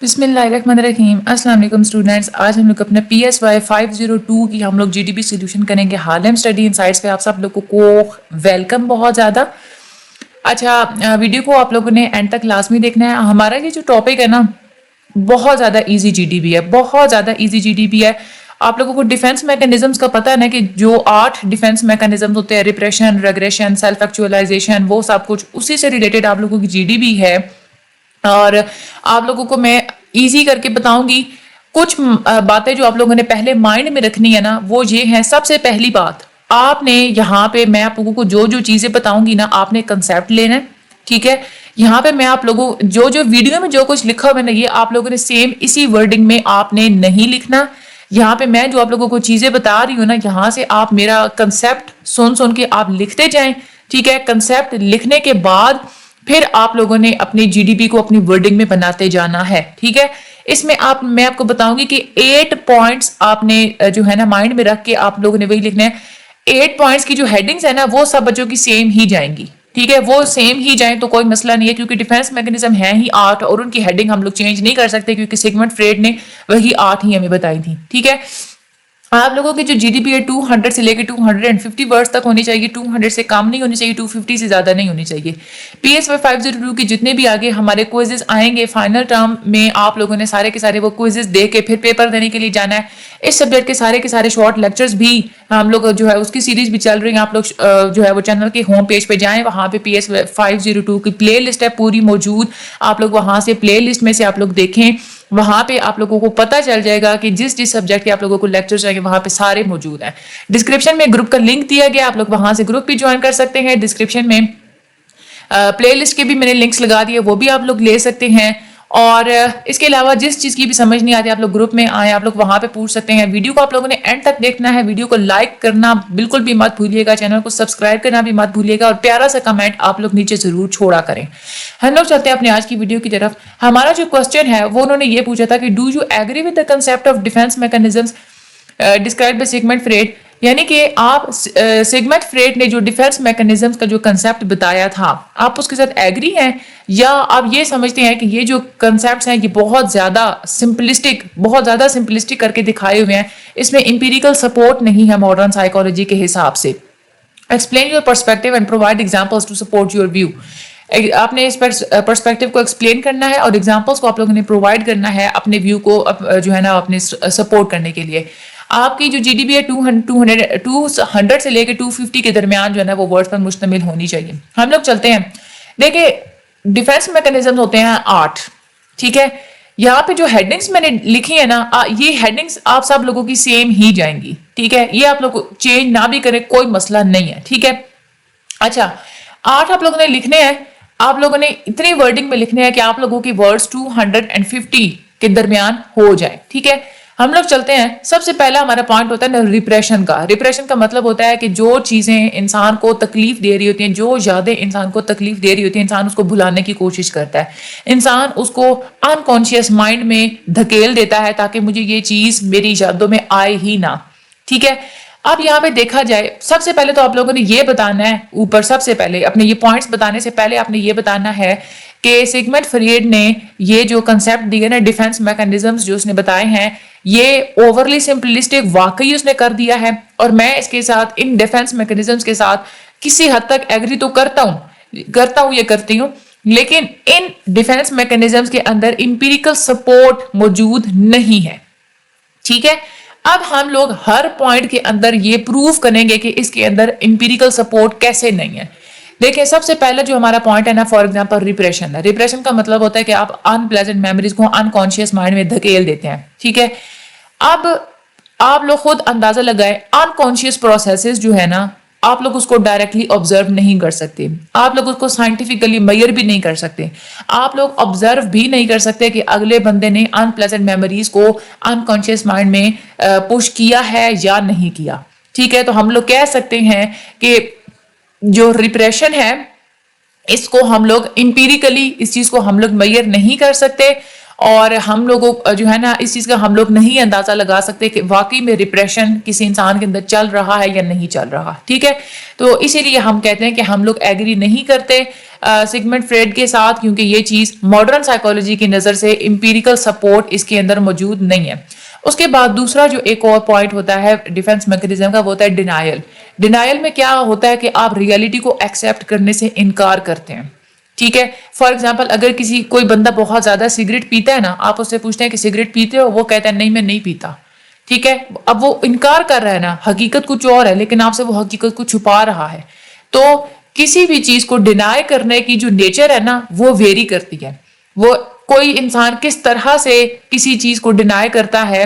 بسم اللہ الرحمن الرحیم. السلام علیکم اسٹوڈنٹس. آج ہم لوگ اپنا PSY 502 کی ہم لوگ GDP سولوشن کریں گے. ہارلم اسٹڈی انسائٹس پہ آپ سب لوگوں کو ویلکم بہت زیادہ. اچھا, ویڈیو کو آپ لوگوں نے اینڈ تک لازمی دیکھنا ہے. ہمارا یہ جو ٹاپک ہے نا بہت زیادہ ایزی GDP ہے, بہت زیادہ ایزی GDP ہے. آپ لوگوں کو ڈیفینس میکانزمس کا پتہ ہے نا کہ جو 8 ڈیفینس میکانزمس ہوتے ہیں, ریپریشن, ریگریشن, سیلف ایکچوئلائزیشن, وہ سب کچھ اسی سے ریلیٹڈ آپ لوگوں کی GDP ہے. اور آپ لوگوں کو میں ایزی کر کے بتاؤں گی. کچھ باتیں جو آپ لوگوں نے پہلے مائنڈ میں رکھنی ہے نا وہ یہ ہیں. سب سے پہلی بات, آپ نے یہاں پہ میں آپ لوگوں کو جو چیزیں بتاؤں گی نا آپ نے کنسیپٹ لینا ہے, ٹھیک ہے. یہاں پہ میں آپ لوگوں جو ویڈیو میں جو کچھ لکھا ہوا ہے نا یہ آپ لوگوں نے سیم اسی ورڈنگ میں آپ نے نہیں لکھنا. یہاں پہ میں جو آپ لوگوں کو چیزیں بتا رہی ہوں نا یہاں سے آپ میرا کنسیپٹ سن کے آپ لکھتے جائیں, ٹھیک ہے. کنسیپٹ لکھنے کے بعد پھر آپ لوگوں نے اپنی GDP کو اپنی ورڈنگ میں بناتے جانا ہے, ٹھیک ہے. اس میں میں آپ کو بتاؤں گی کہ 8 پوائنٹس آپ نے جو ہے نا مائنڈ میں رکھ کے آپ لوگوں نے وہی لکھنا ہے. 8 پوائنٹس کی جو ہیڈنگز ہے نا وہ سب بچوں کی سیم ہی جائیں گی, ٹھیک ہے. وہ سیم ہی جائیں تو کوئی مسئلہ نہیں ہے کیونکہ ڈیفینس میکانزم ہے ہی 8 اور ان کی ہیڈنگ ہم لوگ چینج نہیں کر سکتے کیونکہ سیگمنٹ فریڈ نے وہی 8 ہی ہمیں بتائی تھی, ٹھیک ہے. آپ لوگوں کی جو GDP ہے 200 سے لے کے 250 ورڈز تک ہونی چاہیے. 200 سے کم نہیں ہونی چاہیے, 250 سے زیادہ نہیں ہونی چاہیے. PSY 502 کی جتنے بھی آگے ہمارے کوئزز آئیں گے فائنل ٹرم میں آپ لوگوں نے سارے کے سارے وہ کوئزز دے کے پھر پیپر دینے کے لیے جانا ہے. اس سبجیکٹ کے سارے شارٹ لیکچرز بھی ہم لوگ جو ہے اس کی سیریز بھی چل رہی ہیں. آپ لوگ جو ہے وہ چینل کے ہوم پیج پہ جائیں, وہاں پہ PSY 502 کی پلے لسٹ ہے پوری موجود. آپ لوگ وہاں سے پلے لسٹ میں سے آپ لوگ دیکھیں, وہاں پہ آپ لوگوں کو پتہ چل جائے گا کہ جس سبجیکٹ کے آپ لوگوں کو لیکچر چاہیے وہاں پہ سارے موجود ہیں. ڈسکرپشن میں گروپ کا لنک دیا گیا, آپ لوگ وہاں سے گروپ بھی جوائن کر سکتے ہیں. ڈسکرپشن میں پلے لسٹ کے بھی میں نے لنکس لگا دیے, وہ بھی آپ لوگ لے سکتے ہیں. اور اس کے علاوہ جس چیز کی بھی سمجھ نہیں آتی آپ لوگ گروپ میں آئیں, آپ لوگ وہاں پہ پوچھ سکتے ہیں. ویڈیو کو آپ لوگوں نے اینڈ تک دیکھنا ہے, ویڈیو کو لائک کرنا بالکل بھی مت بھولیے گا, چینل کو سبسکرائب کرنا بھی مت بھولیے گا اور پیارا سا کمنٹ آپ لوگ نیچے ضرور چھوڑا کریں. ہم لوگ چلتے ہیں اپنے آج کی ویڈیو کی طرف. ہمارا جو کوسچن ہے وہ انہوں نے یہ پوچھا تھا کہ do you agree with the concept of defence mechanisms describe by Sigmund Freud, یعنی کہ آپ سیگمنٹ فریڈ نے جو ڈیفینس میکانزمس کا جو کنسیپٹ بتایا تھا آپ اس کے ساتھ ایگری ہیں یا آپ یہ سمجھتے ہیں کہ یہ جو کنسیپٹس ہیں یہ بہت زیادہ سمپلسٹک کر کے دکھائے ہوئے ہیں, اس میں امپیریکل سپورٹ نہیں ہے ماڈرن سائیکالوجی کے حساب سے. Explain your perspective and provide examples to support your view. آپ نے اس پرسپیکٹیو کو ایکسپلین کرنا ہے اور ایگزامپلس کو آپ لوگوں نے پرووائڈ کرنا ہے اپنے ویو کو جو ہے نا اپنے سپورٹ کرنے کے لیے. آپ کی جو GDP ہے 200 سے لے کے 250 کے درمیان جو ہے نا وہ ورڈ پر مشتمل ہونی چاہیے. ہم لوگ چلتے ہیں, دیکھیں ڈیفینس میکانزم ہوتے ہیں 8, ٹھیک ہے. یہاں پہ جو ہیڈنگز میں نے لکھی ہے نا یہ ہیڈنگز آپ سب لوگوں کی سیم ہی جائیں گی, ٹھیک ہے. یہ آپ لوگ چینج نہ بھی کریں کوئی مسئلہ نہیں ہے, ٹھیک ہے. اچھا 8 آپ لوگوں نے لکھنے ہیں, آپ لوگوں نے اتنی ورڈنگ میں لکھنے ہیں کہ آپ لوگوں کی ورڈز 250 کے درمیان ہو جائے, ٹھیک ہے. ہم لوگ چلتے ہیں. سب سے پہلا ہمارا پوائنٹ ہوتا ہے نا ریپریشن کا. ریپریشن کا مطلب ہوتا ہے کہ جو چیزیں انسان کو تکلیف دے رہی ہوتی ہیں, جو یادیں انسان کو تکلیف دے رہی ہوتی ہیں, انسان اس کو بھلانے کی کوشش کرتا ہے. انسان اس کو انکانشیس مائنڈ میں دھکیل دیتا ہے تاکہ مجھے یہ چیز میری یادوں میں آئے ہی نہ, ٹھیک ہے. اب یہاں پہ دیکھا جائے سب سے پہلے تو آپ لوگوں نے یہ بتانا ہے اوپر, سب سے پہلے اپنے یہ پوائنٹس بتانے سے پہلے آپ نے یہ بتانا ہے کہ سیگمنٹ فریڈ نے یہ جو کنسیپٹ دیے نا ڈیفینس میکانزمس جو اس نے بتائے ہیں یہ اوورلی سمپلسٹک واقعی اس نے کر دیا ہے. اور میں اس کے ساتھ ان ڈیفینس میکانزمس کے ساتھ کسی حد تک ایگری تو کرتا ہوں یہ کرتی ہوں, لیکن ان ڈیفینس میکانزمس کے اندر امپیریکل سپورٹ موجود نہیں ہے, ٹھیک ہے. اب ہم لوگ ہر پوائنٹ کے اندر یہ پروف کریں گے کہ اس کے اندر امپیریکل سپورٹ کیسے نہیں ہے. دیکھیں سب سے پہلا جو ہمارا پوائنٹ ہے نا فار ایگزامپل ریپریشن ہے. ریپریشن کا مطلب ہوتا ہے کہ آپ انپلیزنٹ میموریز کو انکانشیس مائنڈ میں دھکیل دیتے ہیں, ٹھیک ہے. اب آپ لوگ خود اندازہ لگائیں انکانشیس پروسیسز جو ہے نا آپ لوگ اس کو ڈائریکٹلی آبزرو نہیں کر سکتے, آپ لوگ اس کو سائنٹیفکلی میئر بھی نہیں کر سکتے, آپ لوگ آبزرو بھی نہیں کر سکتے کہ اگلے بندے نے ان پلیزنٹ میموریز کو انکانشیس مائنڈ میں پش کیا ہے یا نہیں کیا, ٹھیک ہے. تو ہم لوگ کہہ سکتے ہیں کہ جو ریپریشن ہے اس کو ہم لوگ امپیریکلی اس چیز کو ہم لوگ میئر نہیں کر سکتے اور ہم لوگوں جو ہے نا اس چیز کا ہم لوگ نہیں اندازہ لگا سکتے کہ واقعی میں ریپریشن کسی انسان کے اندر چل رہا ہے یا نہیں چل رہا, ٹھیک ہے. تو اسی لیے ہم کہتے ہیں کہ ہم لوگ ایگری نہیں کرتے سگمنڈ فریڈ کے ساتھ، کیونکہ یہ چیز ماڈرن سائیکالوجی کی نظر سے امپیریکل سپورٹ اس کے اندر موجود نہیں ہے. اس کے بعد دوسرا جو ایک اور پوائنٹ ہوتا ہے ڈیفense میکینزم کا، وہ ہوتا ہے ڈینائل. ڈینائل میں کیا ہوتا ہے کہ آپ ریئلٹی کو ایکسیپٹ کرنے سے انکار کرتے ہیں. ٹھیک ہے، فار ایگزامپل اگر کوئی بندہ بہت زیادہ سگریٹ پیتا ہے نا، آپ اس سے پوچھتے ہیں کہ سگریٹ پیتے ہو، وہ کہتا ہے نہیں میں نہیں پیتا. ٹھیک ہے، اب وہ انکار کر رہا ہے نا، حقیقت کچھ اور ہے لیکن آپ سے وہ حقیقت کو چھپا رہا ہے. تو کسی بھی چیز کو ڈینائی کرنے کی جو نیچر ہے نا وہ ویری کرتی ہے. وہ کوئی انسان کس طرح سے کسی چیز کو ڈینائی کرتا ہے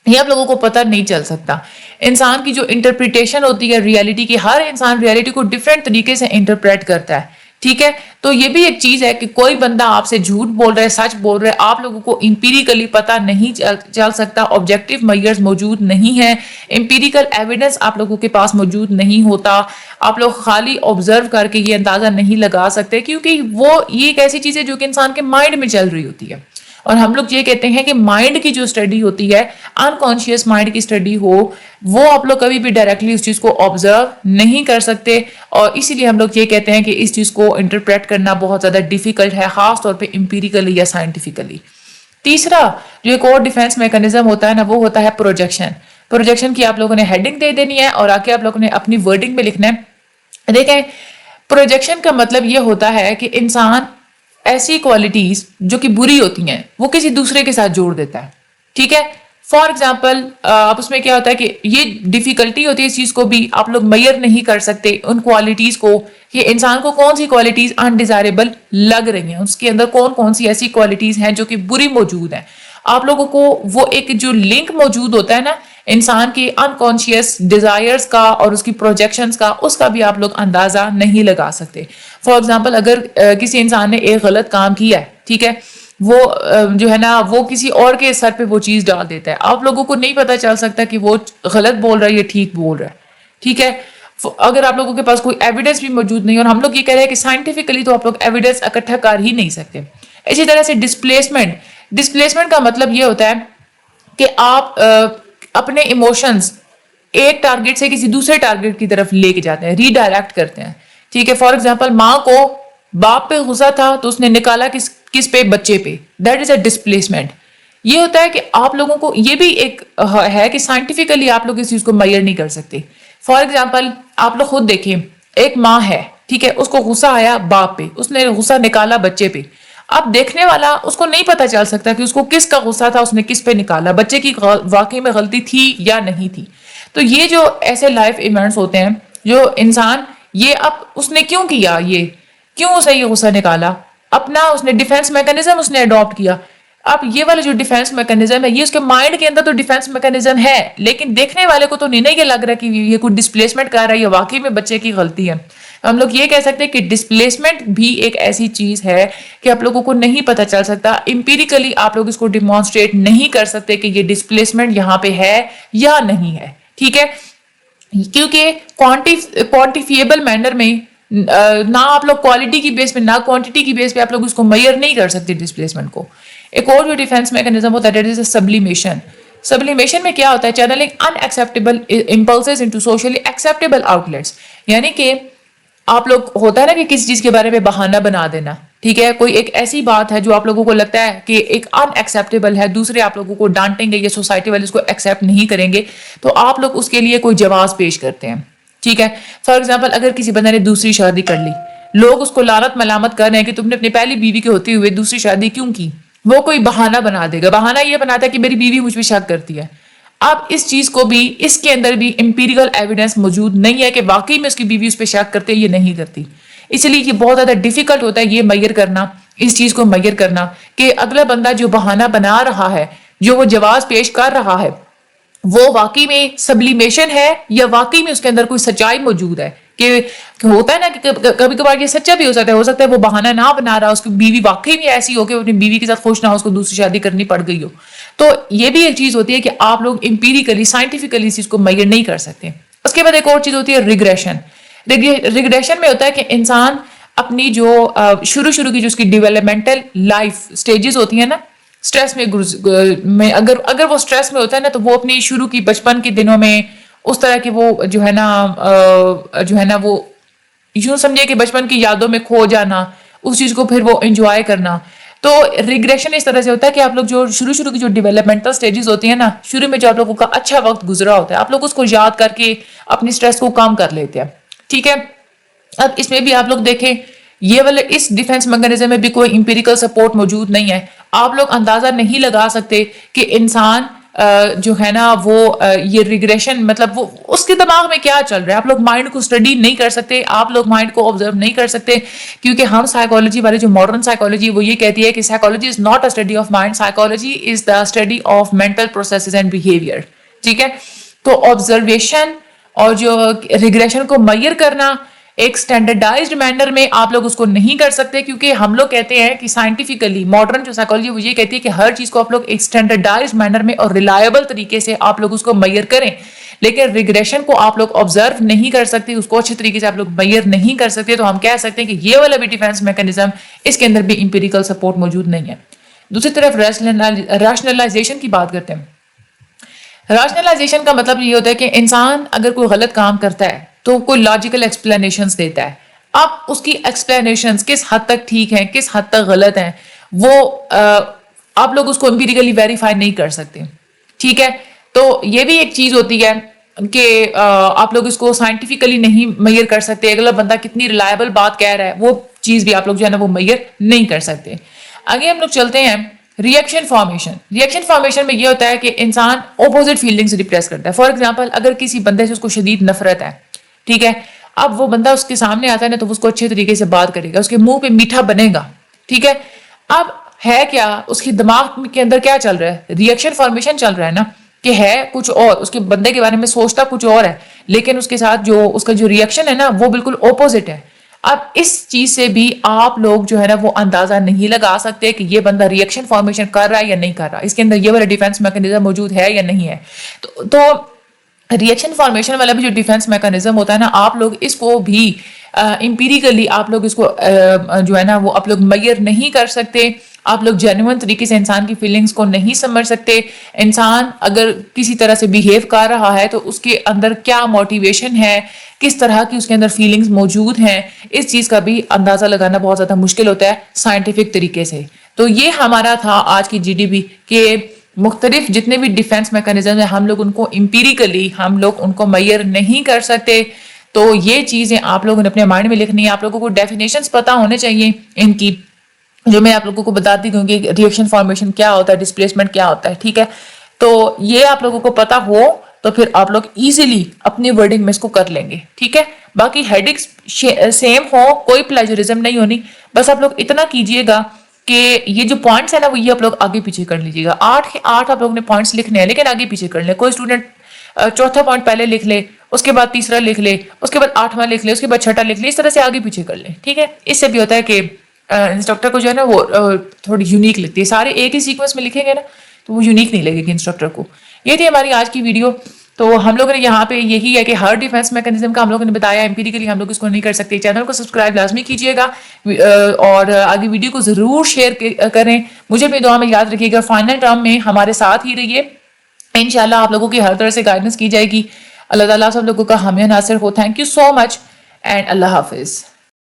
یہ آپ لوگوں کو پتہ نہیں چل سکتا. انسان کی جو انٹرپریٹیشن ہوتی ہے ریئلٹی کی، ہر انسان ریئلٹی کو ڈفرینٹ طریقے سے انٹرپریٹ کرتا ہے. ٹھیک ہے، تو یہ بھی ایک چیز ہے کہ کوئی بندہ آپ سے جھوٹ بول رہا ہے، سچ بول رہا ہے، آپ لوگوں کو امپیریکلی پتہ نہیں چل سکتا. آبجیکٹیو میئرز موجود نہیں ہیں، امپیریکل ایویڈنس آپ لوگوں کے پاس موجود نہیں ہوتا. آپ لوگ خالی آبزرو کر کے یہ اندازہ نہیں لگا سکتے، کیونکہ وہ یہ ایک ایسی چیز ہے جو کہ انسان کے مائنڈ میں چل رہی ہوتی ہے. اور ہم لوگ یہ کہتے ہیں کہ مائنڈ کی جو اسٹڈی ہوتی ہے، انکانشیس مائنڈ کی اسٹڈی ہو، وہ آپ لوگ کبھی بھی ڈائریکٹلی اس چیز کو آبزرو نہیں کر سکتے. اور اسی لیے ہم لوگ یہ کہتے ہیں کہ اس چیز کو انٹرپریٹ کرنا بہت زیادہ ڈیفیکلٹ ہے، خاص طور پہ امپیریکلی یا سائنٹیفکلی. تیسرا جو ایک اور ڈیفense میکینزم ہوتا ہے نا، وہ ہوتا ہے پروجیکشن. پروجیکشن کی آپ لوگوں نے ہیڈنگ دے دینی ہے اور آگے آپ لوگوں نے اپنی ورڈنگ میں لکھنا ہے. دیکھیں، پروجیکشن کا مطلب یہ ہوتا ہے کہ انسان ایسی کوالٹیز جو کہ بری ہوتی ہیں وہ کسی دوسرے کے ساتھ جوڑ دیتا ہے. ٹھیک ہے، فار ایگزامپل آپ اس میں کیا ہوتا ہے کہ یہ ڈیفیکلٹی ہوتی ہے، اس چیز کو بھی آپ لوگ میئر نہیں کر سکتے ان کوالٹیز کو کہ انسان کو کون سی کوالٹیز انڈیزائریبل لگ رہی ہیں، اس کے اندر کون کون سی ایسی کوالٹیز ہیں جو کہ بری موجود ہیں. آپ لوگوں کو وہ ایک جو لنک موجود ہوتا ہے نا انسان کی انکانشیس ڈیزائرز کا اور اس کی پروجیکشنز کا، اس کا بھی آپ لوگ اندازہ نہیں لگا سکتے. فار ایگزامپل اگر کسی انسان نے ایک غلط کام کیا ہے، ٹھیک ہے، وہ جو ہے نا وہ کسی اور کے سر پہ وہ چیز ڈال دیتا ہے، آپ لوگوں کو نہیں پتا چل سکتا کہ وہ غلط بول رہا ہے یا ٹھیک بول رہا ہے. ٹھیک ہے، اگر آپ لوگوں کے پاس کوئی ایویڈنس بھی موجود نہیں، اور ہم لوگ یہ کہہ رہے ہیں کہ سائنٹیفکلی تو آپ لوگ ایویڈنس اکٹھا کر ہی نہیں سکتے. اسی طرح سے ڈسپلیسمنٹ کا مطلب یہ ہوتا ہے کہ آپ اپنے ایموشنز ایک ٹارگٹ سے کسی دوسرے ٹارگٹ کی طرف لے کے جاتے ہیں، ری ڈائریکٹ کرتے ہیں. ٹھیک ہے، فار ایگزامپل ماں کو باپ پہ غصہ تھا تو اس نے نکالا کس پہ؟ بچے پہ. That is a displacement. یہ ہوتا ہے کہ آپ لوگوں کو یہ بھی ایک ہے کہ سائنٹیفکلی آپ لوگ اس چیز کو میئر نہیں کر سکتے. فار ایگزامپل آپ لوگ خود دیکھیں، ایک ماں ہے، ٹھیک ہے، اس کو غصہ آیا باپ پہ، اس نے غصہ نکالا بچے پہ. اب دیکھنے والا اس کو نہیں پتا چل سکتا کہ اس کو کس کا غصہ تھا، اس نے کس پہ نکالا، بچے کی واقعی میں غلطی تھی یا نہیں تھی. تو یہ جو ایسے لائف ایونٹس ہوتے ہیں جو انسان یہ اب اس نے کیوں کیا، یہ کیوں اسے یہ غصہ نکالا، اپنا اس نے ڈیفense میکینزم اس نے اڈاپٹ کیا. اب یہ والا جو ڈیفenس میکینزم ہے یہ اس کے مائنڈ کے اندر تو ڈیفenس میکینزم ہے، لیکن دیکھنے والے کو تو نہیں لگ رہا کہ یہ کوئی ڈسپلیسمنٹ کر رہا ہے یا واقعی میں بچے کی غلطی ہے. ہم لوگ یہ کہہ سکتے ہیں کہ ڈسپلیسمنٹ بھی ایک ایسی چیز ہے کہ آپ لوگوں کو نہیں پتا چل سکتا، امپیریکلی آپ لوگ اس کو ڈیمانسٹریٹ نہیں کر سکتے کہ یہ ڈسپلیسمنٹ یہاں پہ ہے یا نہیں ہے. ٹھیک ہے، کیونکہ کوانٹیفیبل مینر میں نہ آپ لوگ کوالٹی کی بیس پہ نہ کوانٹٹی کی بیس پہ آپ لوگ اس کو میئر نہیں کر سکتے ڈسپلیسمنٹ کو. ایک اور جو ڈیفenس میکینزم ہوتا ہے دیٹ از سبلیمیشن. سبلیمیشن میں کیا ہوتا ہے؟ Channelling in acceptable impulses into socially acceptable out let's. یعنی کہ آپ لوگ ہوتا ہے نا کہ کسی چیز کے بارے میں بہانہ بنا دینا. ٹھیک ہے، کوئی ایک ایسی بات ہے جو آپ لوگوں کو لگتا ہے کہ ایک ان ایکسیپٹیبل ہے، دوسرے آپ لوگوں کو ڈانٹیں گے یا سوسائٹی والے اس کو ایکسیپٹ نہیں کریں گے، تو آپ لوگ اس کے لیے کوئی جواز پیش کرتے ہیں. ٹھیک ہے، فار ایگزامپل اگر کسی بندے نے دوسری شادی کر لی، لوگ اس کو لعنت ملامت کر رہے ہیں کہ تم نے اپنی پہلی بیوی کے ہوتے ہوئے دوسری شادی کیوں کی. وہ کوئی بہانہ بنا دے گا، بہانہ یہ بناتا ہے کہ میری بیوی مجھ پہ شک کرتی ہے. اب اس چیز کو بھی اس کے اندر بھی امپیریکل ایویڈنس موجود نہیں ہے کہ واقعی میں اس کی بیوی اس پہ شک کرتے یا نہیں کرتی. اس لیے یہ بہت زیادہ ڈیفیکلٹ ہوتا ہے یہ میئر کرنا، اس چیز کو میئر کرنا کہ اگلا بندہ جو بہانہ بنا رہا ہے، جو وہ جواز پیش کر رہا ہے، وہ واقعی میں سبلیمیشن ہے یا واقعی میں اس کے اندر کوئی سچائی موجود ہے. کہ ہوتا ہے نا کہ کبھی کبھار یہ سچا بھی ہو سکتا ہے وہ بہانہ نہ بنا رہا، اس کی بیوی واقعی میں ایسی ہو کہ وہ اپنی بیوی کے ساتھ خوش نہ ہو، اس کو دوسری شادی کرنی پڑ گئی ہو. تو یہ بھی ایک چیز ہوتی ہے کہ آپ لوگ امپیریکلی سائنٹیفکلی اس چیز کو میئر نہیں کر سکتے. اس کے بعد ایک اور چیز ہوتی ہے ریگریشن. ریگریشن میں ہوتا ہے کہ انسان اپنی جو شروع کی جو اس کی ڈیولپمنٹل لائف سٹیجز ہوتی ہیں نا، سٹریس میں اگر وہ سٹریس میں ہوتا ہے نا تو وہ اپنی شروع کی بچپن کے دنوں میں اس طرح کے وہ جو ہے نا وہ یوں سمجھے کہ بچپن کی یادوں میں کھو جانا, اس چیز کو پھر وہ انجوائے کرنا. تو ریگریشن اس طرح سے ہوتا ہے کہ آپ لوگ جو شروع کی جو ڈیولپمنٹل سٹیجز ہوتی ہیں نا, شروع میں جو آپ لوگوں کا اچھا وقت گزرا ہوتا ہے, آپ لوگ اس کو یاد کر کے اپنی سٹریس کو کم کر لیتے ہیں. ٹھیک ہے, اب اس میں بھی آپ لوگ دیکھیں یہ والے اس ڈیفense میکانزم میں بھی کوئی امپیریکل سپورٹ موجود نہیں ہے. آپ لوگ اندازہ نہیں لگا سکتے کہ انسان جو ہے نا وہ یہ ریگریشن مطلب وہ اس کے دماغ میں کیا چل رہا ہے. آپ لوگ مائنڈ کو اسٹڈی نہیں کر سکتے, آپ لوگ مائنڈ کو آبزرو نہیں کر سکتے, کیونکہ ہم سائیکالوجی والے جو ماڈرن سائیکالوجی وہ یہ کہتی ہے کہ psychology is not a study of mind, psychology is the study of mental processes and behaviour. ٹھیک ہے, تو آبزرویشن اور جو ریگریشن کو میئر کرنا ایک اسٹینڈرڈائزڈ مینر میں آپ لوگ اس کو نہیں کر سکتے, کیونکہ ہم لوگ کہتے ہیں کہ سائنٹیفکلی ماڈرن جو سائیکالوجی وہ یہ کہتی ہے کہ ہر چیز کو آپ لوگ ایک اسٹینڈرڈائزڈ مینر میں اور ریلائبل طریقے سے آپ لوگ اس کو میئر کریں. لیکن ریگریشن کو آپ لوگ آبزرو نہیں کر سکتے, اس کو اچھے طریقے سے آپ لوگ میئر نہیں کر سکتے. تو ہم کہہ سکتے ہیں کہ یہ والا بھی ڈیفense میکانزم اس کے اندر بھی امپیریکل سپورٹ موجود نہیں ہے. دوسری طرف ریشنلائزیشن کی بات کرتے ہیں. ریشنلائزیشن کا مطلب یہ ہوتا ہے کہ انسان اگر کوئی غلط کام کرتا ہے تو کوئی لاجیکل ایکسپلینیشنز دیتا ہے. اب اس کی ایکسپلینیشنز کس حد تک ٹھیک ہیں, کس حد تک غلط ہیں, وہ آپ لوگ اس کو امپیریکلی ویریفائی نہیں کر سکتے. ٹھیک ہے, تو یہ بھی ایک چیز ہوتی ہے کہ آپ لوگ اس کو سائنٹیفکلی نہیں میئر کر سکتے. اگلا بندہ کتنی ریلائبل بات کہہ رہا ہے وہ چیز بھی آپ لوگ جو ہے نا وہ میئر نہیں کر سکتے. آگے ہم لوگ چلتے ہیں ریئیکشن فارمیشن. ریئیکشن فارمیشن میں یہ ہوتا ہے کہ انسان اپوزٹ فیلنگز ریپریس کرتا ہے. فار ایگزامپل اگر کسی بندے سے اس کو شدید نفرت ہے, ٹھیک ہے, اب وہ بندہ اس کے سامنے آتا ہے نا تو اس کو اچھے طریقے سے بات کرے گا, اس کے منہ پہ میٹھا بنے گا. ٹھیک ہے, اب ہے کیا اس کے دماغ کے اندر کیا چل رہا ہے, ریئیکشن فارمیشن چل رہا ہے نا, کہ ہے کچھ اور, اس کے بندے کے بارے میں سوچتا کچھ اور ہے, لیکن اس کے ساتھ جو اس کا جو ریئیکشن ہے نا وہ بالکل اپوزٹ ہے. اب اس چیز سے بھی آپ لوگ جو ہے نا وہ اندازہ نہیں لگا سکتے کہ یہ بندہ ریئیکشن فارمیشن کر رہا ہے یا نہیں کر رہا, اس کے اندر یہ والا ڈیفenس میکانزم موجود ہے یا نہیں ہے. تو ریئیکشن فارمیشن والا بھی جو ڈیفenس میکانزم ہوتا ہے نا, آپ لوگ اس کو بھی امپیریکلی آپ لوگ اس کو جو ہے نا وہ آپ لوگ میئر نہیں کر سکتے. آپ لوگ جینوئن طریقے سے انسان کی فیلنگز کو نہیں سمجھ سکتے. انسان اگر کسی طرح سے بیہیو کر رہا ہے تو اس کے اندر کیا موٹیویشن ہے, کس طرح کی اس کے اندر فیلنگز موجود ہیں, اس چیز کا بھی اندازہ لگانا بہت زیادہ مشکل ہوتا ہے سائنٹیفک طریقے سے. تو یہ ہمارا تھا آج کی GDP کہ مختلف جتنے بھی ڈیفenس میکانزم ہیں ہم لوگ ان کو امپیریکلی ہم لوگ ان کو میئر نہیں کر سکتے. تو یہ چیزیں آپ لوگوں نے اپنے مائنڈ میں لکھنی ہے. آپ لوگوں کو ڈیفینیشنز پتہ ہونے چاہیے ان کی, جو میں آپ لوگوں کو بتاتی ہوں کہ ریئیکشن فارمیشن کیا ہوتا ہے, ڈسپلیسمنٹ کیا ہوتا ہے. ٹھیک ہے, تو یہ آپ لوگوں کو پتہ ہو تو پھر آپ لوگ ایزیلی اپنی ورڈنگ میں اس کو کر لیں گے. ٹھیک ہے, باقی ہیڈنگس سیم ہو, کوئی پلیجرزم نہیں ہونی, بس آپ لوگ اتنا کیجئے گا کہ یہ جو پوائنٹس ہیں نا وہ یہ آپ لوگ آگے پیچھے کر لیجیے گا. 8 آپ لوگوں نے پوائنٹس لکھنے ہیں لیکن آگے پیچھے کر لیں. کوئی اسٹوڈنٹ چوتھا پوائنٹ پہلے لکھ لے, اس کے بعد تیسرا لکھ لے, اس کے بعد 8واں لکھ لے, اس کے بعد 6واں لکھ لے, اس طرح سے آگے پیچھے کر لیں. ٹھیک ہے, اس سے بھی ہوتا ہے کہ انسٹرکٹر کو جو ہے نا وہ تھوڑی یونیک لگتی ہے. سارے ایک ہی سیکوینس میں لکھیں گے نا تو وہ یونیک نہیں لگے گی انسٹرکٹر کو. یہ تھی ہماری آج کی ویڈیو. تو ہم لوگوں نے یہاں پہ یہی ہے کہ ہر ڈیفenس میکانزم کا ہم لوگوں نے بتایا, امپیریکلی ہم لوگ اس کو نہیں کر سکتے. چینل کو سبسکرائب لازمی کیجیے گا اور آگے ویڈیو کو ضرور شیئر کریں. مجھے اپنی دعا میں یاد رکھیے گا, فائنل ٹرم میں ہمارے ساتھ ہی رہیے. انشاءاللہ آپ لوگوں کی ہر طرح سے گائیڈنس کی جائے گی. اللہ تعالیٰ سب لوگوں کا حامی ناصر ہو. Thank you so much and اللہ حافظ.